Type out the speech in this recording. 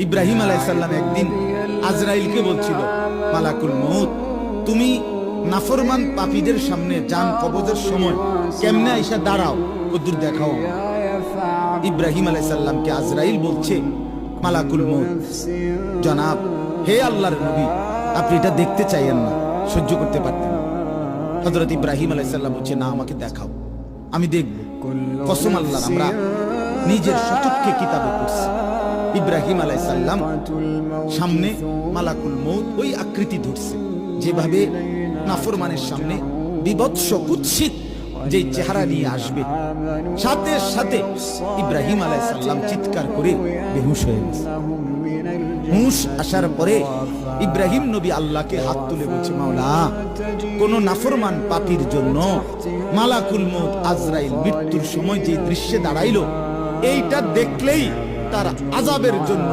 ইব্রাহিম আলাইহিস সালাম একদিন আজরাইলকে বলছিল, মালাকুল মউত, তুমি নাফরমান পাপীদের সামনে জান কবজের সময় কেমনে আইসা দাঁড়াও, কদ্দুর দেখাও। ইব্রাহিম আলাইহিস সালামকে আজরাইল বলছে, মালাকুল মউত, জনাব, হে আল্লাহর নবী, আপনি এটা দেখতে চাইয়েন না, সহ্য করতে পারতেন। হযরত ইব্রাহিম আলাইহিস সালাম বলছে, না, আমাকে দেখাও, আমি দেখব। কসম আল্লাহর, আমরা নিজের সচক্ষে কিতাবে পড়ছি, ইব্রাহিম আলাইহিস সালাম সামনে মালাকুল মউত ওই আকৃতি ধরছে, যেভাবে নাফরমানের সামনে বিভৎস কুৎসিত যে চেহারা নিয়ে আসবে, সাথে সাথে ইব্রাহিম আলাইহিস সালাম চিৎকার করে বেহুশ হয়ে গেছে। হুঁশ আসার পরে ইব্রাহিম নবী আল্লাহকে হাত তুলে বলছে, মাওলা, কোন নাফরমান পাপীর জন্য মালাকুল মউত আজরাইল মৃত্যুর সময় যে দৃশ্যে দাঁড়াইলো, এইটা দেখলেই তার আযাবের জন্য